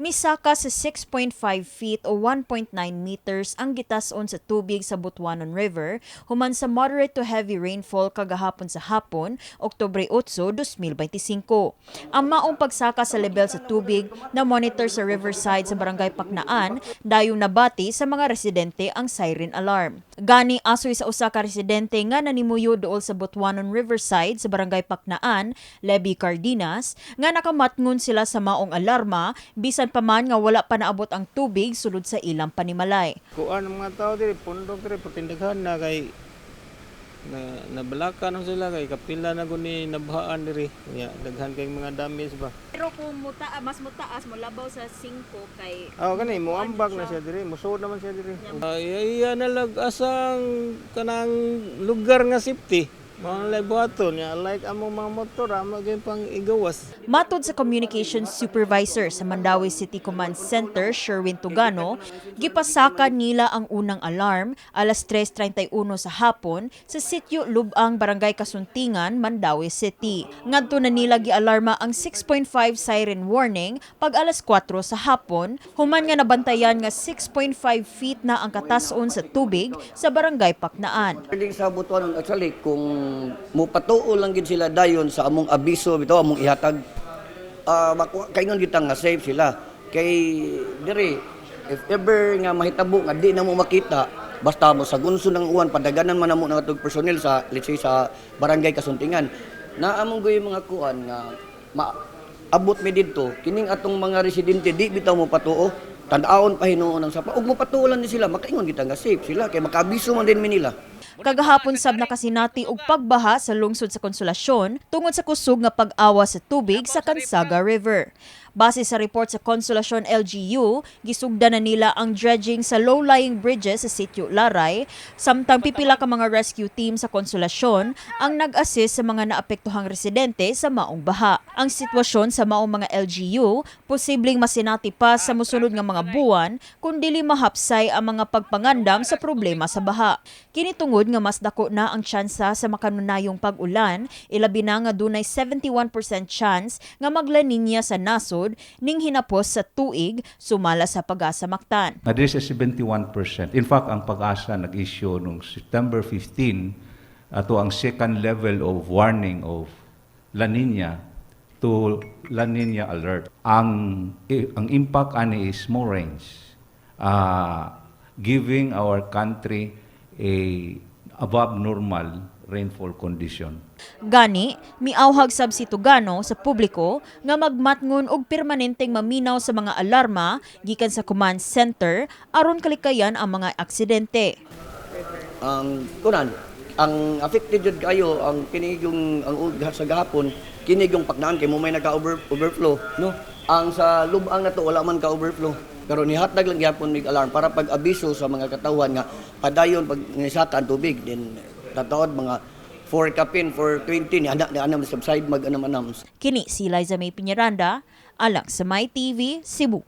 Misaka sa 6.5 feet o 1.9 meters ang gitason sa tubig sa Butuanon River human sa moderate to heavy rainfall kagahapon sa hapon, Oktubre 8, 2025. Ang maong pagsaka sa level sa tubig na monitor sa riverside sa Barangay Paknaan, dayong nabati sa mga residente ang siren alarm. Gani asoy sa usa ka residente nga nanimuyo duol sa Butuanon Riverside sa Barangay Paknaan, Leby Cardenas, nga nakamatngon sila sa maong alarma bisan pa man nga wala pa naabot ang tubig sulod sa ilang panimalay. Kuan ang mga tao diri pundok diri patindaghan na kay nabalakan na sila kay kapila na guni nabahaan diri. Ya daghan kay mga damage ba. Pero kung mas mutaas mo labaw sa 5 kay Kani mo ambag na siya diri, musud naman siya diri. Iya na lag asang kanang lugar nga safety. Mga buhaton niya, like among mga motor, maging pang igawas. Matod sa Communications Supervisor sa Mandawi City Command Center, Sherwin Tugano, gipasaka nila ang unang alarm alas 3:31 sa hapon sa sitio Lubang, Barangay Kasuntingan, Mandawi City. Ngadto na nila gialarma ang 6.5 siren warning pag alas 4 sa hapon, human nga nabantayan nga 6.5 feet na ang katason sa tubig sa Barangay Paknaan. Pwedeng sa Butuanon actually kung mupatuo lang gid sila dayon sa among abiso bitaw among ihatag kaingon gitang nga safe sila kay diri if ever nga mahitabo nga di na mo makita basta mo sa gunso ng uwan padaganan man namo nga personnel sa let's say sa Barangay Kasuntingan na among goy mga kuan nga abot mi didto kining atong mga residente di bitaw mo patuo tan-awon pa hinuon ang sapa ug mopatuo lang ni sila makaingon gitang nga safe sila kay makaabiso man din mi nila. Kagahapon sab nakasinati og pagbaha sa lungsod sa Konsolasyon tungod sa kusog nga pag-awa sa tubig sa Kansaga River. Base sa report sa Konsolasyon LGU, gisugdan na nila ang dredging sa low-lying bridges sa Sitio Laray, samtang pipila ka mga rescue team sa Konsolasyon ang nag-assist sa mga naapektuhang residente sa maong baha. Ang sitwasyon sa maong mga LGU, posibleng masinati pa sa mosunod nga mga buwan kung dili mahapsay ang mga pagpangandam sa problema sa baha. Kini tungod nga mas dako na ang tsansa sa makanunayong pag-ulan, ilabi na nga dunay 71% chance nga magla-Niña sa nasod ning hinapos sa tuig sumala sa pag-asa-Mactan. This is 71%. In fact, ang Pag-asa nag-issue noong September 15 ato ang second level of warning of La Nina to La Nina alert. Ang impact ani is more range, giving our country a above normal rainfall condition. Gani, miawhag sab si Tugano sa publiko nga magmatngon og permanenteng maminaw sa mga alarma gikan sa command center aron kalikayan ang mga aksidente. Ang affected jud kayo ang kinig yung sa gahapon kinig yung Paknaan kay mo may naka-overflow no. Ang sa Lubang na to wala man ka-overflow. Pero nihatag lang gyapon mig alarm para pag-abiso sa mga katawan nga padayon pag nisaka ang tubig then tataod mga 4 kapin, 420 ni anak subside mag-anam-anam. Kini si Liza May Piñaranda, alang sa My TV, Cebu.